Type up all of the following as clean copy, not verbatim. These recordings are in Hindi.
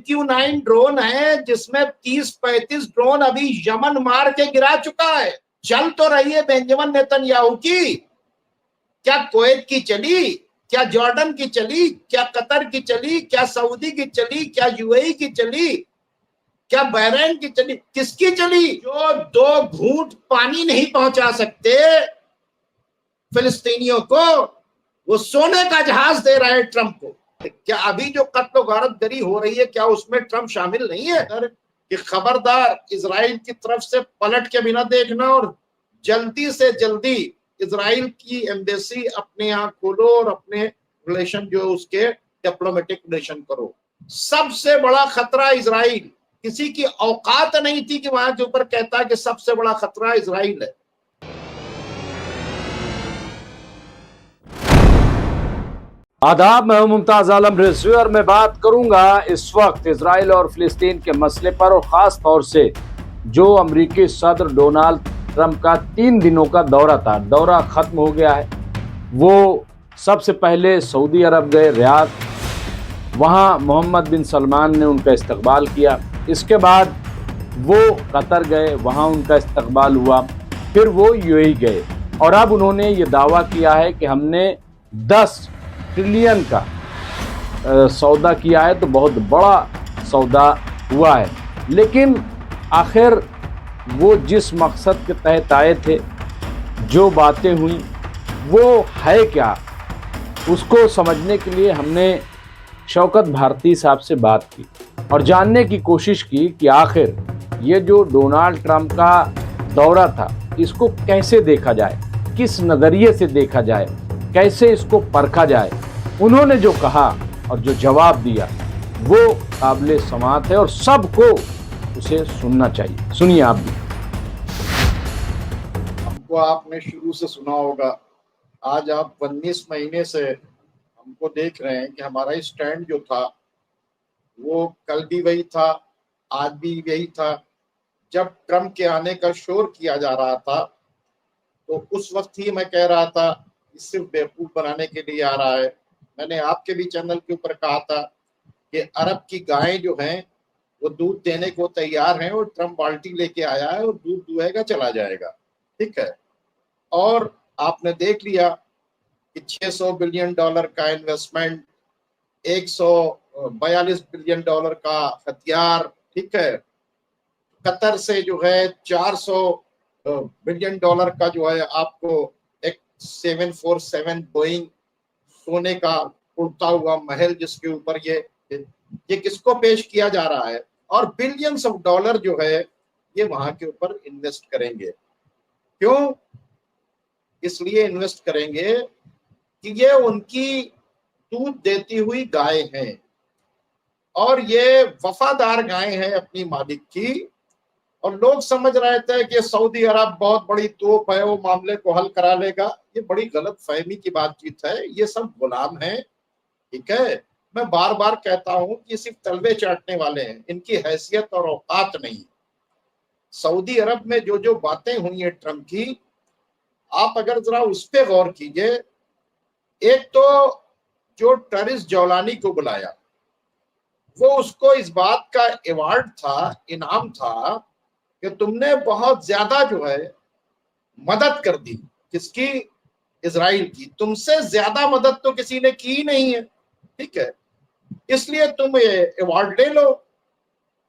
MQ-9 ड्रोन है जिसमें 30-35 ड्रोन अभी यमन मार के गिरा चुका है। चल तो रही है बेंजामिन नेतन्याहू की, क्या कुवैत की चली, क्या जॉर्डन की चली, क्या कतर की चली, क्या सऊदी की चली, क्या यूएई की चली, क्या बहरीन की चली, किसकी चली? जो 2 घूंट पानी नहीं पहुंचा सकते फिलिस्तीनियों को, वो सोने का जहाज दे रहा है ट्रंप को। क्या अभी जो कत्ल गारतगरी हो रही है, क्या उसमें ट्रंप शामिल नहीं है? कि खबरदार इजराइल की तरफ से पलट के बिना देखना, और जल्दी से जल्दी इजराइल की एम्बेसी अपने यहाँ खोलो और अपने रिलेशन जो उसके डिप्लोमेटिक रिलेशन करो। सबसे बड़ा खतरा इजराइल, किसी की औकात नहीं थी कि वहां के ऊपर कहता है कि सबसे बड़ा खतरा इजराइल है। आदाब, मैं हूं मुमताज आलम रिजवी और मैं बात करूंगा इस वक्त इजराइल और फिलिस्तीन के मसले पर, और खास तौर से जो अमेरिकी सदर डोनाल्ड ट्रंप का 3 दिनों का दौरा था। दौरा खत्म हो गया है। वो सबसे पहले सऊदी अरब गए, रियाद। वहां मोहम्मद बिन सलमान ने उनका इस्तकबाल किया। इसके बाद वो कतर गए, वहां उनका इस्तकबाल हुआ। फिर वो यूएई गए और अब उन्होंने ये दावा किया है कि हमने 10 ट्रिलियन का सौदा किया है, तो बहुत बड़ा सौदा हुआ है। लेकिन आखिर वो जिस मकसद के तहत आए थे, जो बातें हुई वो है क्या, उसको समझने के लिए हमने शौकत भारती साहब से बात की और जानने की कोशिश की कि आखिर ये जो डोनाल्ड ट्रंप का दौरा था, इसको कैसे देखा जाए, किस नज़रिए से देखा जाए, कैसे इसको परखा जाए। उन्होंने जो कहा और जो जवाब दिया वो काबिले समात है और सबको उसे सुनना चाहिए। सुनिए आप भी। हमको आपने शुरू से सुना होगा, आज आप 19 महीने से हमको देख रहे हैं कि हमारा स्टैंड जो था वो कल भी वही था, आज भी वही था। जब ट्रंप के आने का शोर किया जा रहा था तो उस वक्त ही मैं कह रहा था कि सिर्फ बेवकूफ बनाने के लिए आ रहा है। मैंने आपके भी चैनल के ऊपर कहा था कि अरब की गायें जो हैं वो दूध देने को तैयार हैं और ट्रंप बाल्टी लेके आया है और दूध दुहेगा चला जाएगा, ठीक है। और आपने देख लिया कि $600 बिलियन का इन्वेस्टमेंट, $142 बिलियन का हथियार, ठीक है। कतर से जो है $400 बिलियन का जो है आपको एक 747 बोइंग सोने का उड़ता हुआ महल, जिसके ऊपर ये किसको पेश किया जा रहा है, और बिलियंस ऑफ डॉलर जो है ये वहां के ऊपर इन्वेस्ट करेंगे। क्यों इसलिए इन्वेस्ट करेंगे कि ये उनकी दूध देती हुई गाय हैं और ये वफादार गाय हैं अपनी मालिक की। और लोग समझ रहे थे कि सऊदी अरब बहुत बड़ी तोप है, वो मामले को हल करा लेगा। ये बड़ी गलत फहमी की बातचीत है। ये सब गुलाम हैं, ठीक है। मैं बार बार कहता हूं कि सिर्फ तलवे चाटने वाले हैं, इनकी हैसियत और औकात नहीं। सऊदी अरब में जो जो बातें हुई हैं ट्रंप की, आप अगर जरा उस पर गौर कीजिए। एक तो जो टेरिस जौलानी को बुलाया, वो उसको इस बात का अवार्ड था, इनाम था कि तुमने बहुत ज्यादा जो है मदद कर दी। किसकी? इजराइल की। तुमसे ज्यादा मदद तो किसी ने की नहीं है, ठीक है, इसलिए तुम ये अवार्ड ले लो,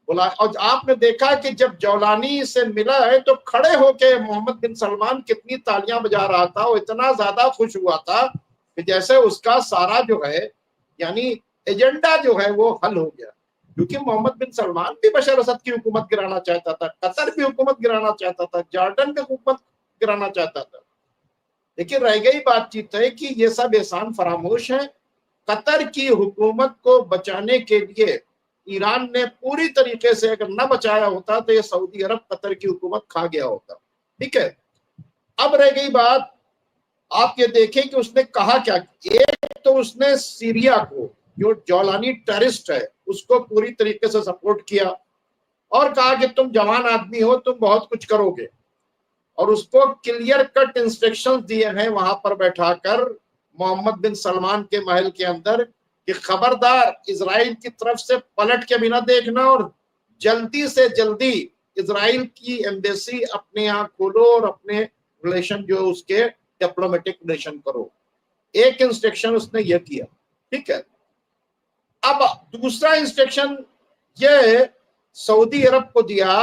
बोला। और आपने देखा कि जब जौलानी से मिला है तो खड़े होके मोहम्मद बिन सलमान कितनी तालियां बजा रहा था। वो इतना ज्यादा खुश हुआ था कि जैसे उसका सारा जो है यानी एजेंडा जो है वो हल हो गया। क्योंकि मोहम्मद बिन सलमान भी बशर असद की हुकूमत गिराना चाहता था, कतर भी हुकूमत गिराना चाहता था, जॉर्डन भी हुकूमत गिराना चाहता था। लेकिन रह गई बातचीत है कि ये सब एहसान फरामोश है। कतर की हुकूमत को बचाने के लिए ईरान ने पूरी तरीके से अगर न बचाया होता तो ये सऊदी अरब कतर की हुकूमत खा गया होता, ठीक है। अब रह गई बात, आप ये देखें कि उसने कहा क्या। एक तो उसने सीरिया को, जो जौलानी टेररिस्ट है, उसको पूरी तरीके से सपोर्ट किया और कहा कि तुम जवान आदमी हो, तुम बहुत कुछ करोगे। और उसको क्लियर कट इंस्ट्रक्शंस दिए हैं वहां पर बैठाकर मोहम्मद बिन सलमान के महल के अंदर कि खबरदार इजराइल की तरफ से पलट के बिना देखना और जल्दी से जल्दी इजराइल की एम्बेसी अपने यहाँ खोलो और अपने रिलेशन जो उसके डिप्लोमेटिक रिलेशन करो। एक इंस्ट्रक्शन उसने ये किया, ठीक है। अब दूसरा इंस्ट्रक्शन ये सऊदी अरब को दिया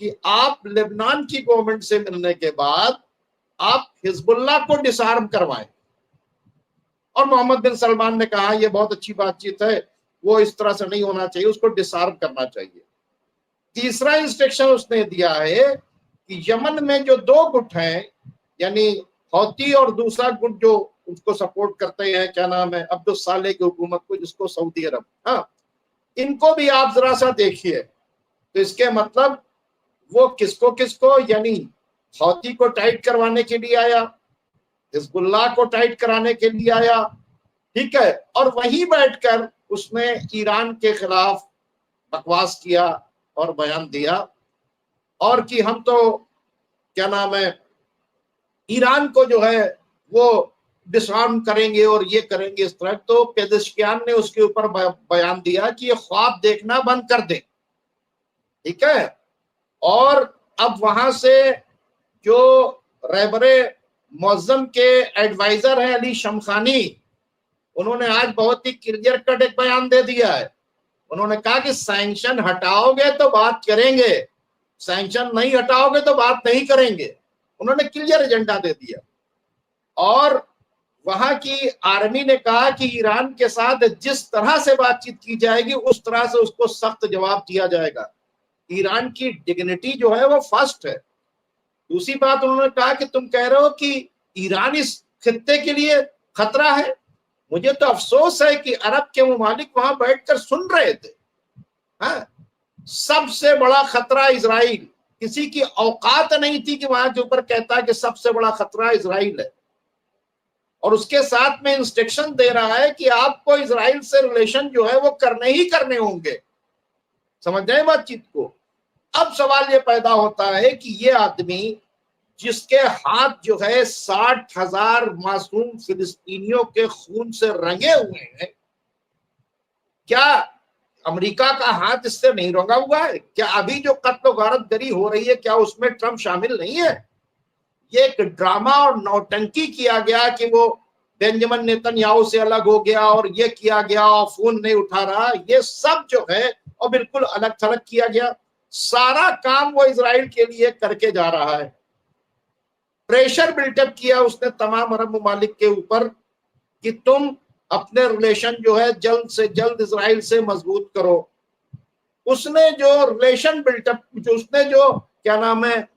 कि आप लेबनान की गवर्नमेंट से मिलने के बाद आप हिजबुल्लाह को डिसआर्म करवाएं। और मोहम्मद बिन सलमान ने कहा यह बहुत अच्छी बातचीत है, वो इस तरह से नहीं होना चाहिए, उसको डिसआर्म करना चाहिए। तीसरा इंस्ट्रक्शन उसने दिया है कि यमन में जो दो गुट हैं, यानी हौती और दूसरा गुट जो उसको सपोर्ट करते हैं, क्या नाम है, अब्दुल सालेह की हुकूमत को, जिसको सऊदी अरब, हाँ, इनको भी आप जरा सा देखिए। तो इसके मतलब वो किसको किसको, यानी हौती को टाइट करवाने के लिए आया, हिजबुल्लाह को टाइट कराने के लिए आया, ठीक है। और वहीं बैठकर उसने ईरान के खिलाफ बकवास किया और बयान दिया, और कि हम तो क्या नाम है, ईरान को जो है वो डिसआर्म करेंगे और ये करेंगे इस तरह। तो पेजेश्कियान ने उसके ऊपर बयान दिया कि ये ख्वाब देखना बंद कर दे, ठीक है। और अब वहां से जो रहबरे मुअज्जम के एडवाइजर हैं अली शमखानी, उन्होंने आज बहुत ही क्लियर कट एक बयान दे दिया है। उन्होंने कहा कि सैंक्शन हटाओगे तो बात करेंगे, सैंक्शन नहीं हटाओगे तो बात नहीं करेंगे। उन्होंने क्लियर एजेंडा दे दिया। और वहां की आर्मी ने कहा कि ईरान के साथ जिस तरह से बातचीत की जाएगी उस तरह से उसको सख्त जवाब दिया जाएगा। ईरान की डिग्निटी जो है वो फर्स्ट है। दूसरी बात उन्होंने कहा कि तुम कह रहे हो कि ईरान इस खित्ते के लिए खतरा है। मुझे तो अफसोस है कि अरब के ममालिक वहां बैठकर सुन रहे थे। हाँ, सबसे बड़ा खतरा इजराइल, किसी की औकात नहीं थी कि वहां के ऊपर कहता कि सबसे बड़ा खतरा इजराइल है। और उसके साथ में इंस्ट्रक्शन दे रहा है कि आपको इजराइल से रिलेशन जो है वो करने ही करने होंगे। समझ रहे बातचीत को। अब सवाल ये पैदा होता है कि ये आदमी जिसके हाथ जो है 60,000 मासूम फिलिस्तीनियों के खून से रंगे हुए हैं, क्या अमेरिका का हाथ इससे नहीं रंगा हुआ है? क्या अभी जो कत्ल गारतगरी हो रही है क्या उसमें ट्रंप शामिल नहीं है? ये एक ड्रामा और नौटंकी किया गया कि वो बेंजामिन नेतन्याहू से अलग हो गया और ये किया गया और फोन नहीं उठा रहा, ये सब जो है और बिल्कुल अलग थलग किया गया। सारा काम वो इजराइल के लिए करके जा रहा है। प्रेशर बिल्टअप किया उसने तमाम अरब ममालिक के ऊपर कि तुम अपने रिलेशन जो है जल्द से जल्द इजराइल से मजबूत करो। उसने जो रिलेशन बिल्टअप, जो उसने जो क्या नाम है,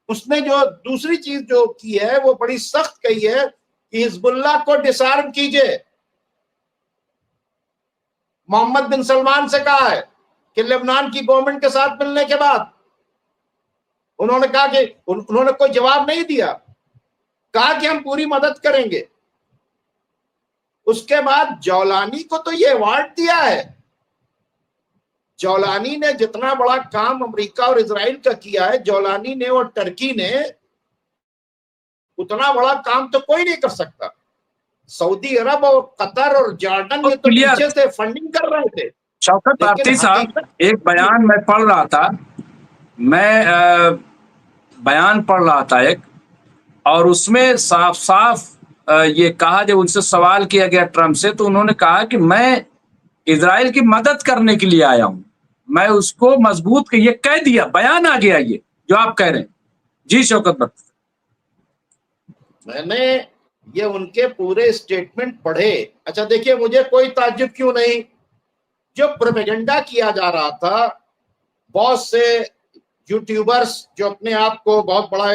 उसने जो दूसरी चीज जो की है वो बड़ी सख्त कही है कि हिजबुल्लाह को डिसआर्म कीजिए। मोहम्मद बिन सलमान से कहा है कि लेबनान की गवर्नमेंट के साथ मिलने के बाद उन्होंने कहा कि उन्होंने कोई जवाब नहीं दिया, कहा कि हम पूरी मदद करेंगे। उसके बाद जौलानी को तो ये अवार्ड दिया है। जौलानी ने जितना बड़ा काम अमेरिका और इजराइल का किया है, जौलानी ने और टर्की ने उतना बड़ा काम तो कोई नहीं कर सकता। सऊदी अरब और कतर और जॉर्डन ये तो पीछे से फंडिंग कर रहे थे। शौकत आरती साहब, एक बयान मैं पढ़ रहा था, बयान पढ़ रहा था एक, और उसमें साफ साफ ये कहा, जब उनसे सवाल किया गया ट्रंप से, तो उन्होंने कहा कि मैं इजराइल की मदद करने के लिए आया हूं, मैं उसको मजबूत, ये कह दिया, बयान आ गया ये जो आप कह रहे हैं। जी शौकत भट्ट, मैंने ये उनके पूरे स्टेटमेंट पढ़े। अच्छा देखिए, मुझे कोई ताज्जुब क्यों नहीं, जो प्रोपेगेंडा किया जा रहा था, बहुत से यूट्यूबर्स जो अपने आप को बहुत बड़ा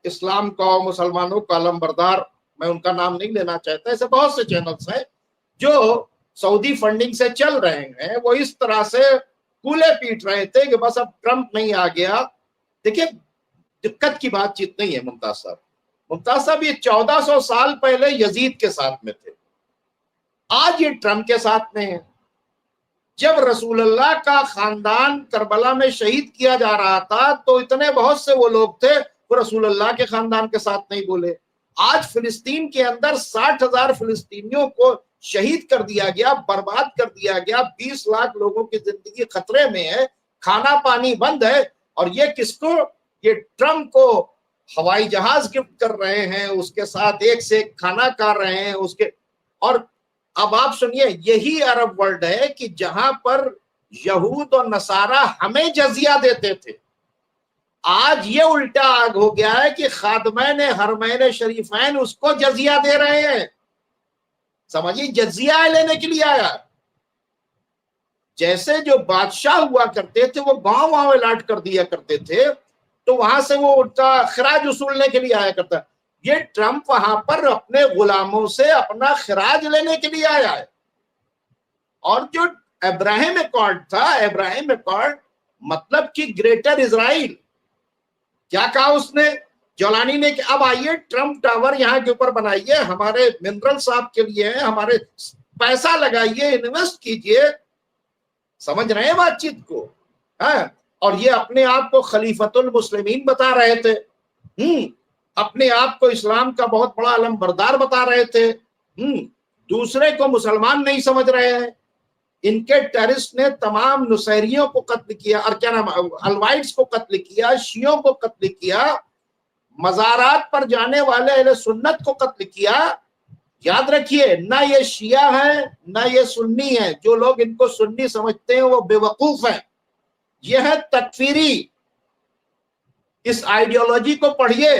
इस्लाम का, मुसलमानों का अलमबरदार, मैं उनका नाम नहीं लेना चाहता, ऐसे बहुत से चैनल्स हैं जो सऊदी फंडिंग से चल रहे हैं, वो इस तरह से कूले पीट रहे थे कि बस अब ट्रंप नहीं आ गया। देखिए, दिक्कत की बातचीत नहीं है मुमताज साहब। मुमताज साहब ये 1400 साल पहले यजीद के साथ में थे, आज ये ट्रंप के साथ में है। जब रसूलुल्लाह का खानदान करबला में शहीद किया जा रहा था तो इतने बहुत से वो लोग थे वो रसूलुल्लाह के खानदान के साथ नहीं बोले। आज फिलिस्तीन के अंदर 60,000 फिलिस्तीनियों को शहीद कर दिया गया, बर्बाद कर दिया गया, 20 लाख लोगों की जिंदगी खतरे में है, खाना पानी बंद है, और ये किसको, ये ट्रम्प को हवाई जहाज गिफ्ट कर रहे हैं, उसके साथ एक से एक खाना खा रहे हैं उसके। और अब आप सुनिए, यही अरब वर्ल्ड है कि जहां पर यहूद और नसारा हमें जजिया देते थे, आज ये उल्टा आग हो गया है कि खादमैन हरमैन शरीफैन उसको जजिया दे रहे हैं। समझिए, जजिया लेने के लिए आया। जैसे जो बादशाह हुआ करते थे वो गांव गांव अलाट कर दिया करते थे, तो वहां से वो उनका खराज वसूलने के लिए आया करता। ये ट्रम्प वहां पर अपने गुलामों से अपना खराज लेने के लिए आया है। और जो अब्राहम अकॉर्ड था, अब्राहम अकॉर्ड मतलब कि ग्रेटर इजराइल, क्या कहा उसने, जौलानी ने कि अब आइए ट्रम्प टावर यहाँ के ऊपर बनाइए, हमारे मिनरल साहब के लिए है, हमारे पैसा लगाइए, इन्वेस्ट कीजिए। समझ रहे हैं बातचीत को? है। और ये अपने आप को खलीफतुल मुस्लिमीन बता रहे थे, अपने आप को इस्लाम का बहुत बड़ा अलमबरदार बता रहे थे, दूसरे को मुसलमान नहीं समझ रहे हैं। इनके टेररिस्ट ने तमाम नुसैरियों को कत्ल किया, और क्या नाम, अलवाइट्स को कत्ल किया, शियों को कत्ल किया, मज़ारात पर जाने वाले अहले सुन्नत को कत्ल किया। याद रखिए, ना ये शिया है ना ये सुन्नी है। जो लोग इनको सुन्नी समझते हैं वो बेवकूफ हैं। यह है तकफीरी। इस आइडियोलॉजी को पढ़िए।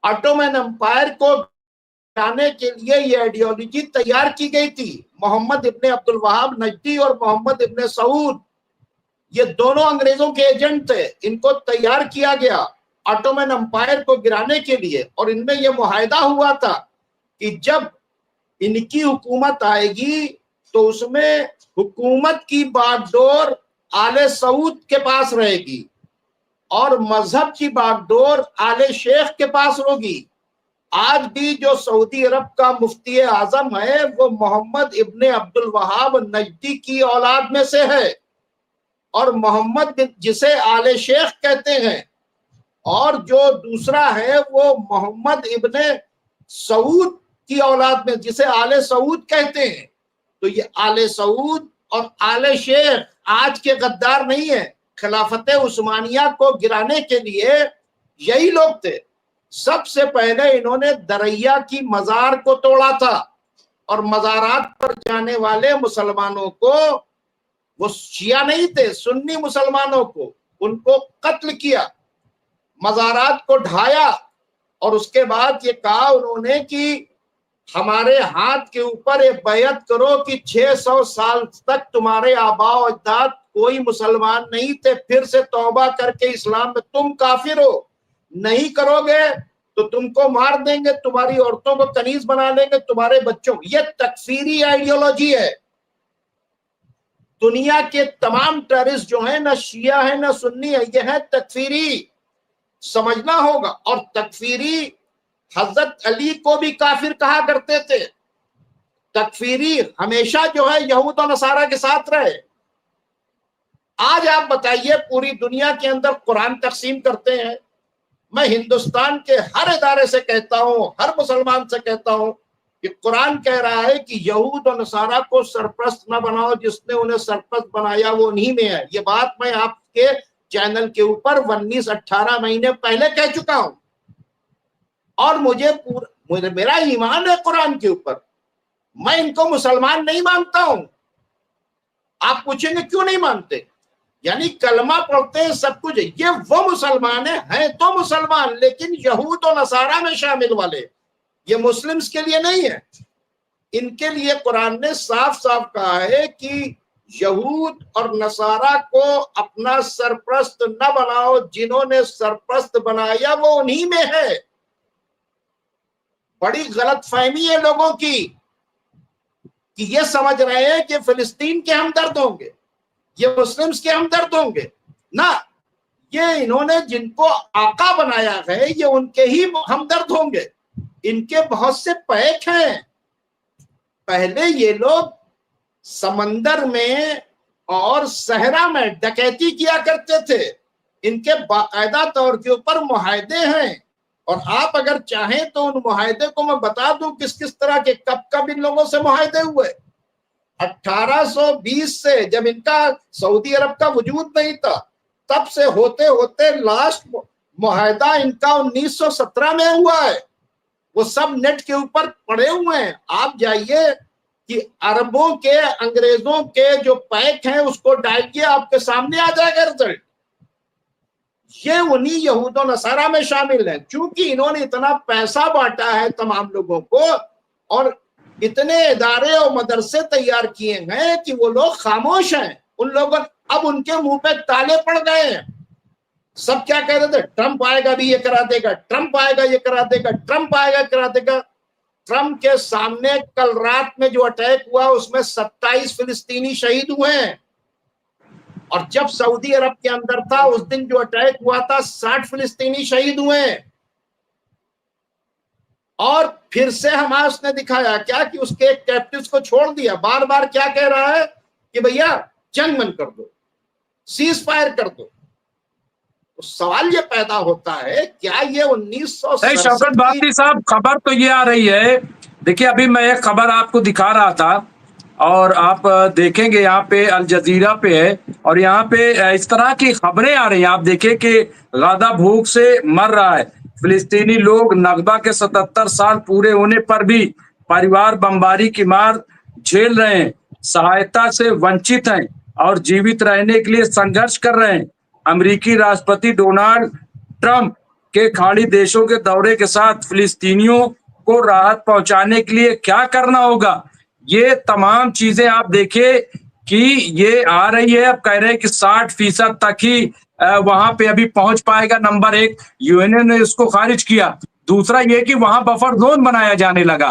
ऑटोमन एम्पायर को गिराने के लिए ये आइडियोलॉजी तैयार की गई थी। मोहम्मद इब्ने अब्दुल वहाब नजदी और मोहम्मद इब्ने सऊद, ये दोनों अंग्रेजों के एजेंट थे। इनको तैयार किया गया ऑटोमन एम्पायर को गिराने के लिए। और इनमें यह मुआहदा हुआ था कि जब इनकी हुकूमत आएगी तो उसमें हुकूमत की बागडोर आले सऊद के पास रहेगी और मजहब की बागडोर आले शेख के पास होगी। आज भी जो सऊदी अरब का मुफ्ती आजम है वो मोहम्मद इब्ने अब्दुल वहाब नजदी की औलाद में से है, और मोहम्मद जिसे आले शेख कहते हैं, और जो दूसरा है वो मोहम्मद इब्ने सऊद की औलाद में, जिसे आले सऊद कहते हैं। तो ये आले सऊद और आले शेख आज के गद्दार नहीं है। खिलाफत उस्मानिया को गिराने के लिए यही लोग थे। सबसे पहले इन्होंने दरैया की मजार को तोड़ा था और मजारात पर जाने वाले मुसलमानों को, वो शिया नहीं थे, सुन्नी मुसलमानों को, उनको कत्ल किया, मजारात को ढाया। और उसके बाद ये कहा उन्होंने कि हमारे हाथ के ऊपर एक बैयत करो कि 600 साल तक तुम्हारे आबा अजदाद कोई मुसलमान नहीं थे, फिर से तौबा करके इस्लाम में तुम काफिर हो। नहीं करोगे तो तुमको मार देंगे, तुम्हारी औरतों को कनीज बना लेंगे, तुम्हारे बच्चों। ये तकफीरी आइडियोलॉजी है। दुनिया के तमाम टेररिस्ट जो है, ना शिया है ना सुन्नी है, ये है तकफीरी। समझना होगा। और तकफीरी हजरत अली को भी काफिर कहा करते थे। तकफीरी हमेशा जो है यहूद और नसारा के साथ रहे। आज आप बताइए, पूरी दुनिया के अंदर कुरान तकसीम करते हैं। मैं हिंदुस्तान के हर इदारे से कहता हूं, हर मुसलमान से कहता हूं कि कुरान कह रहा है कि यहूद और नसारा को सरप्रस्त न बनाओ, जिसने उन्हें सरप्रस्त बनाया वो उन्हीं में है। ये बात मैं आपके चैनल के ऊपर 19-18 महीने पहले कह चुका हूं। और मुझे मेरा ईमान है कुरान के ऊपर। मैं इनको मुसलमान नहीं मानता हूं। आप पूछेंगे क्यों नहीं मानते? यानी कलमा पढ़ते हैं, सब कुछ है। ये वो मुसलमान है तो मुसलमान, लेकिन यहूद और नसारा में शामिल वाले, ये मुस्लिम्स के लिए नहीं है। इनके लिए कुरान ने साफ साफ कहा है कि यहूद और नसारा को अपना सरप्रस्त न बनाओ, जिन्होंने सरप्रस्त बनाया वो उन्हीं में है। बड़ी गलत फहमी है लोगों की कि ये समझ रहे हैं कि फिलिस्तीन के हमदर्द होंगे, ये मुस्लिम्स के हमदर्द होंगे ना। ये इन्होंने जिनको आका बनाया है ये उनके ही हमदर्द होंगे। इनके बहुत से पैक हैं। पहले ये लोग समंदर में और सहरा में डकैती किया करते थे। इनके बाकायदा तौर के ऊपर मुआहदे हैं। और आप अगर चाहें तो उन मुआहदे को मैं बता दूं किस किस तरह के कब कब इन लोगों से मुआहदे हुए। 1820 से, जब इनका सऊदी अरब का वजूद नहीं था, तब से होते होते लास्ट मुआहदा इनका 1917 में हुआ है। वो सब नेट के ऊपर पड़े हुए हैं। आप जाइए कि अरबों के, अंग्रेजों के जो पैक हैं उसको डालिए, आपके सामने आ जाएगा रिजल्ट। ये उन्हीं यहूदो नसारा में शामिल है। क्योंकि इन्होंने इतना पैसा बांटा है तमाम लोगों को और इतने इदारे और मदरसे तैयार किए हैं कि वो लोग खामोश हैं। उन लोगों, अब उनके मुंह पे ताले पड़ गए हैं। सब क्या कह रहे थे, ट्रंप आएगा भी ये करा देगा, ट्रंप आएगा ये करा देगा, ट्रंप आएगा करा देगा। ट्रंप के सामने कल रात में जो अटैक हुआ उसमें 27 फिलिस्तीनी शहीद हुए हैं। और जब सऊदी अरब के अंदर था उस दिन जो अटैक हुआ था 60 फिलिस्तीनी शहीद हुए हैं। और फिर से हमास ने दिखाया क्या कि उसके कैप्टिव्स को छोड़ दिया। बार बार क्या कह रहा है कि भैया जंग बंद कर दो, सीज फायर कर दो। तो सवाल ये पैदा होता है क्या ये 1967 शौकत भारती साहब, खबर तो ये आ रही है, देखिए अभी मैं एक खबर आपको दिखा रहा था और आप देखेंगे यहाँ पे अल जजीरा पे है और यहाँ पे इस तरह की खबरें आ रही हैं। आप देखिए कि गादा भूख से मर रहा है, फिलिस्तीनी लोग नगबा के 77 साल पूरे होने पर भी परिवार बमबारी की मार झेल रहे हैं, सहायता से वंचित हैं और जीवित रहने के लिए संघर्ष कर रहे हैं। अमेरिकी राष्ट्रपति डोनाल्ड ट्रंप के खाड़ी देशों के दौरे के साथ फिलिस्तीनियों को राहत पहुंचाने के लिए क्या करना होगा, ये तमाम चीजें आप देखिए कि ये आ रही है। अब कह रहे हैं कि 60% तक ही वहां पे अभी पहुंच पाएगा। नंबर एक, यूएनओ ने इसको खारिज किया। दूसरा ये कि वहां बफर जोन बनाया जाने लगा।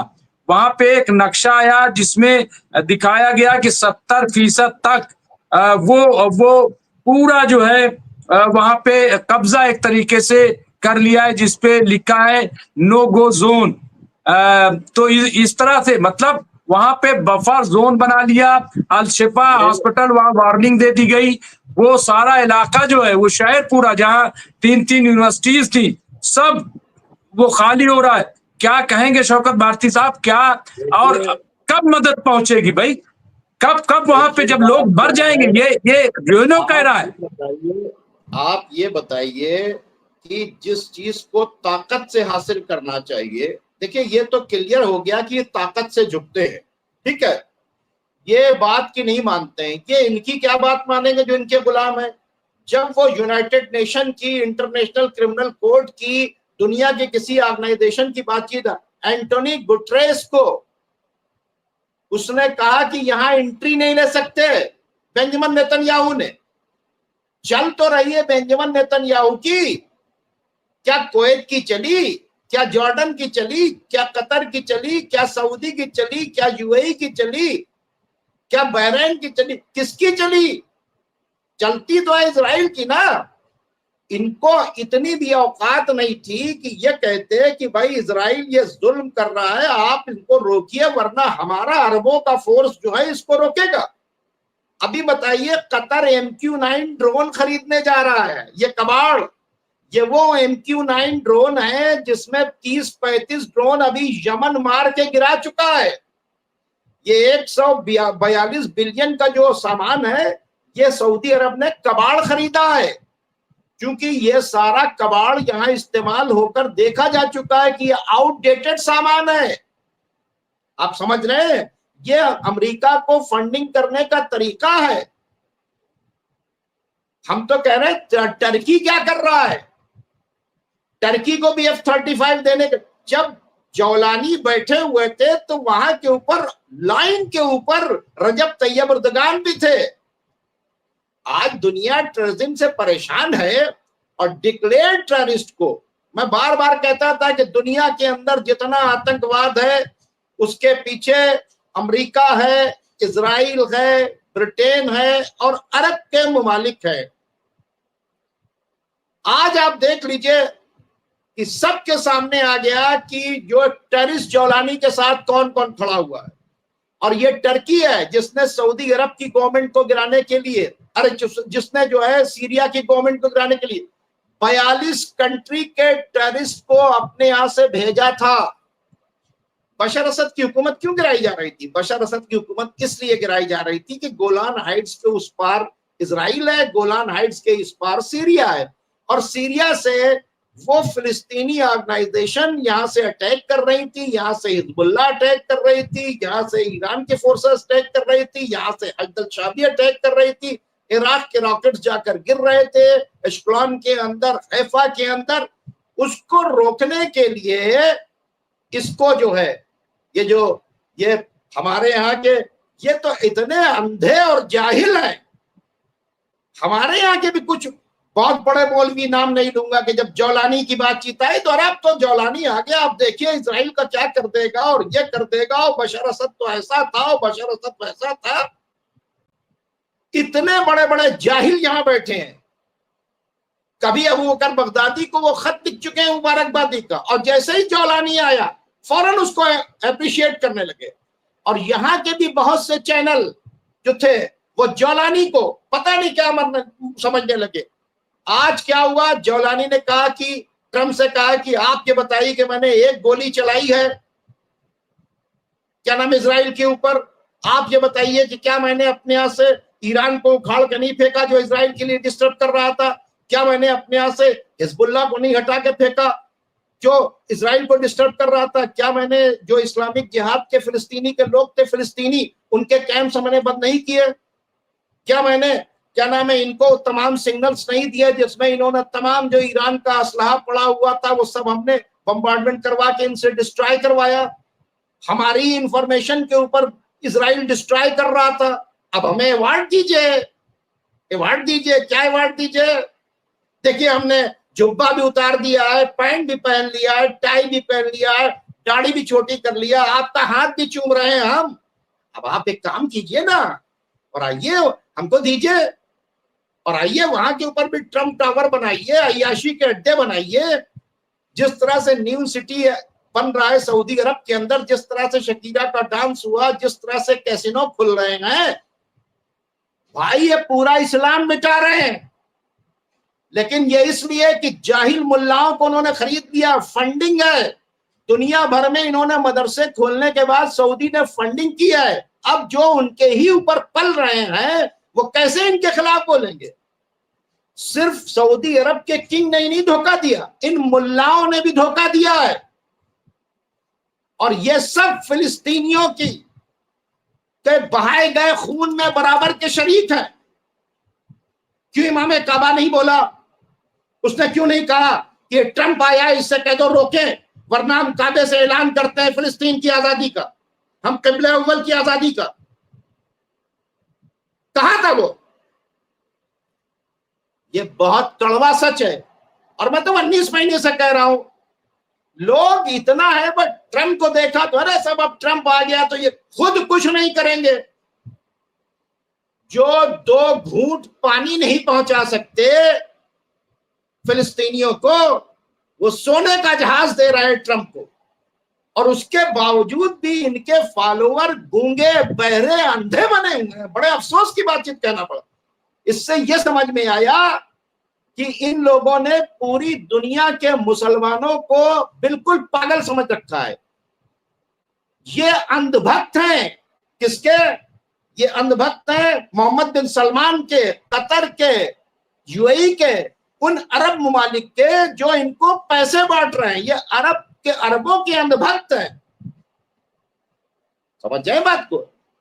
वहां पे एक नक्शा आया जिसमें दिखाया गया कि 70% तक वो पूरा जो है वहां पे कब्जा एक तरीके से कर लिया है, जिसपे लिखा है नो गो जोन। तो इस तरह से मतलब वहां पे बफर जोन बना लिया। अल शिफा हॉस्पिटल, वहां वार्निंग दे दी गई। वो सारा इलाका जो है, वो शहर पूरा जहां 3-3 यूनिवर्सिटीज थी, सब वो खाली हो रहा है। क्या कहेंगे शौकत भारती साहब, क्या और कब मदद पहुंचेगी भाई? कब वहां पे जब लोग मर जाएंगे? ये यूएनओ कह रहा है। आप ये बताइए कि जिस चीज को ताकत से हासिल करना चाहिए, देखिए ये तो क्लियर हो गया कि ये ताकत से झुकते हैं, ठीक है, ये बात की नहीं मानते हैं। ये इनकी क्या बात मानेंगे जो इनके गुलाम है? जब वो यूनाइटेड नेशन की, इंटरनेशनल क्रिमिनल कोर्ट की, दुनिया के किसी ऑर्गेनाइजेशन की बातचीत, एंटोनी गुटरेस को उसने कहा कि यहां एंट्री नहीं ले सकते बेंजामिन नेतन्याहू ने। चल तो रही है बेंजामिन नेतन्याहू की, क्या कुवैत की चली, क्या जॉर्डन की चली, क्या कतर की चली, क्या सऊदी की चली, क्या यूएई की चली, क्या बहरीन की चली, किसकी चली? चलती तो है इजराइल की ना। इनको इतनी भी औकात नहीं थी कि ये कहते कि भाई इजराइल ये जुल्म कर रहा है, आप इनको रोकिए वरना हमारा अरबों का फोर्स जो है इसको रोकेगा। अभी बताइए, कतर MQ-9 ड्रोन खरीदने जा रहा है, ये कबाड़। ये वो MQ-9 ड्रोन है जिसमें 30-35 ड्रोन अभी यमन मार के गिरा चुका है। ये 142 बिलियन का जो सामान है, ये सऊदी अरब ने कबाड़ खरीदा है, क्योंकि ये सारा कबाड़ यहां इस्तेमाल होकर देखा जा चुका है कि ये आउटडेटेड सामान है। आप समझ रहे हैं? ये अमेरिका को फंडिंग करने का तरीका है। हम तो कह रहे हैं टर्की क्या कर रहा है, टर्की को भी F-35 देने के। जब जौलानी बैठे हुए थे तो वहां के ऊपर, लाइन के ऊपर रजब तैयब एर्दोगान भी थे। आज दुनिया टेररिज्म से परेशान है और डिक्लेयर्ड टेररिस्ट को, मैं बार बार कहता था कि दुनिया के अंदर जितना आतंकवाद है उसके पीछे अमेरिका है, इजराइल है, ब्रिटेन है और अरब के मुमालिक है। आज आप देख लीजिए कि सबके सामने आ गया कि जो टेररिस्ट जौलानी के साथ कौन कौन खड़ा हुआ है। और ये टर्की है जिसने सऊदी अरब की गवर्नमेंट को गिराने के लिए, अरे जिसने जो है सीरिया की गवर्नमेंट को गिराने के लिए 42 कंट्री के टेररिस्ट को अपने यहां से भेजा था। बशर असद की हुकूमत क्यों गिराई जा रही थी? बशर असद की हुकूमत इसलिए गिराई जा रही थी कि गोलान हाइट्स के उस पार इजराइल है, गोलान हाइट्स के इस पार सीरिया है, और सीरिया से वो फिलिस्तीनी ऑर्गेनाइजेशन यहां से अटैक कर रही थी, यहां से हिजबुल्लाह अटैक कर रही थी, यहां से ईरान के फोर्सेस अटैक कर रही थी, यहां से हजदल शाबी अटैक कर रही थी, इराक के रॉकेट्स जाकर गिर रहे थे एशक्लॉन के अंदर, हैफा के अंदर। उसको रोकने के लिए इसको जो है ये हमारे यहाँ के ये तो इतने अंधे और जाहिल हैं। हमारे यहाँ के भी कुछ बहुत बड़े मौलवी, नाम नहीं लूंगा, कि जब जौलानी की बातचीत आई तो अब तो जौलानी आ गया, आप देखिए इजराइल का क्या कर देगा और ये कर देगा, और बशर असद तो ऐसा था और बशर असद तो ऐसा था। इतने बड़े बड़े जाहिल यहां बैठे हैं। कभी अबू बकर बगदादी को वो खत लिख चुके हैं मुबारकबादी का, और जैसे ही जौलानी आया फौरन उसको अप्रिशिएट करने लगे। और यहाँ के भी बहुत से चैनल जो थे वो जौलानी को पता नहीं क्या समझने लगे। आज क्या हुआ, जौलानी ने कहा कि ट्रम्प से कहा कि आप ये बताइए कि मैंने एक गोली चलाई है क्या नाम इजराइल के ऊपर, आप ये बताइए कि क्या मैंने अपने यहां से ईरान को उखाड़ के नहीं फेंका जो इजराइल के लिए डिस्टर्ब कर रहा था, क्या मैंने अपने यहां से हिजबुल्लाह को नहीं हटा के फेंका जो इजराइल को डिस्टर्ब कर रहा था, क्या मैंने जो इस्लामिक जिहाद के फिलिस्तीनी के लोग थे फिलिस्तीनी उनके कैंप्स मैंने बंद नहीं किए, क्या मैंने क्या नाम है इनको तमाम सिग्नल्स नहीं दिए जिसमें इन्होंने तमाम जो ईरान का असलहा पड़ा हुआ था वो सब हमने बम्बार्डमेंट करवा के इनसे डिस्ट्रॉय करवाया, हमारी इंफॉर्मेशन के ऊपर इजराइल डिस्ट्रॉय कर रहा था। अब हमें अवार्ड दीजिए, अवार्ड दीजिए, क्या अवार्ड दीजिए? देखिए हमने जुब्बा भी उतार दिया है, पैंट भी पहन लिया है, टाई भी पहन लिया है, दाढ़ी भी छोटी कर लिया, आपका हाथ भी चूम रहे हैं हम। अब आप एक काम कीजिए ना और आइए हमको दीजिए, और आइए वहां के ऊपर भी ट्रम्प टावर बनाइए, अय्याशी के अड्डे बनाइए। जिस तरह से न्यू सिटी बन रहा है सऊदी अरब के अंदर, जिस तरह से शकीरा का डांस हुआ, जिस तरह से कैसीनो खुल रहे हैं, भाई ये पूरा इस्लाम मिटा रहे हैं। लेकिन ये इसलिए कि जाहिल मुल्लाओं को उन्होंने खरीद लिया, फंडिंग है दुनिया भर में। इन्होंने मदरसे खोलने के बाद सऊदी ने फंडिंग किया है। अब जो उनके ही ऊपर पल रहे हैं वो कैसे इनके खिलाफ बोलेंगे? सिर्फ सऊदी अरब के किंग ने नहीं धोखा दिया, इन मुल्लाओं ने भी धोखा दिया है। और ये सब फिलिस्तीनियों की के बहाए गए खून में बराबर के शरीक हैं। क्यों इमाम काबा नहीं बोला? उसने क्यों नहीं कहा कि ट्रंप आया इससे कह दो रोके, वरना हम काबे से ऐलान करते हैं फिलिस्तीन की आजादी का, हम क़िबले अव्वल की आजादी का? कहा था वो? ये बहुत कड़वा सच है। और मैं तो 19 महीने से कह रहा हूं, लोग इतना है, बट ट्रंप को देखा तो अरे सब अब ट्रंप आ गया तो ये खुद कुछ नहीं करेंगे। जो 2 घूंट पानी नहीं पहुंचा सकते फिलिस्तीनियों को, वो सोने का जहाज दे रहे हैं ट्रंप को। और उसके बावजूद भी इनके फॉलोअर गूंगे, बहरे, अंधे बने हुए हैं। बड़े अफसोस की बातचीत कहना पड़ा। इससे यह समझ में आया कि इन लोगों ने पूरी दुनिया के मुसलमानों को बिल्कुल पागल समझ रखा है। ये अंधभक्त हैं। किसके? ये अंधभक्त हैं मोहम्मद बिन सलमान के, कतर के, यूएई के, उन अरब ममालिक के जो इनको पैसे बांट रहे हैं। ये अरब के अरबों के अंधभक्त हैं। समझ जाए बात को।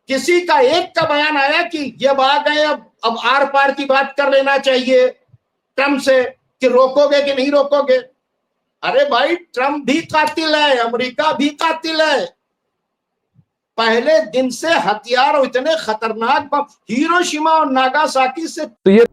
किसी का एक का बयान आया कि ये आ गए, अब आर पार की बात कर लेना चाहिए ट्रंप से कि रोकोगे कि नहीं रोकोगे। अरे भाई, ट्रंप भी कातिल है, अमेरिका भी कातिल है। पहले दिन से हथियार और इतने खतरनाक हिरोशिमा और नागासाकी से। तो ये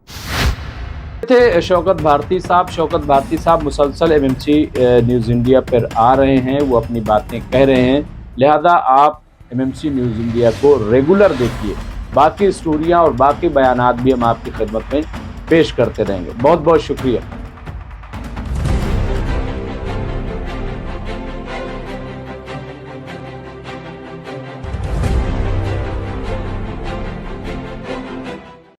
थे शौकत भारती साहब। शौकत भारती साहब मुसलसल एमएमसी न्यूज़ इंडिया पर आ रहे हैं, वो अपनी बातें कह रहे हैं। लिहाजा आप एमएमसी न्यूज़ इंडिया को रेगुलर देखिए। बाकी स्टोरियां और बाकी बयानात भी हम आपकी खिदमत में पेश करते रहेंगे। बहुत बहुत शुक्रिया।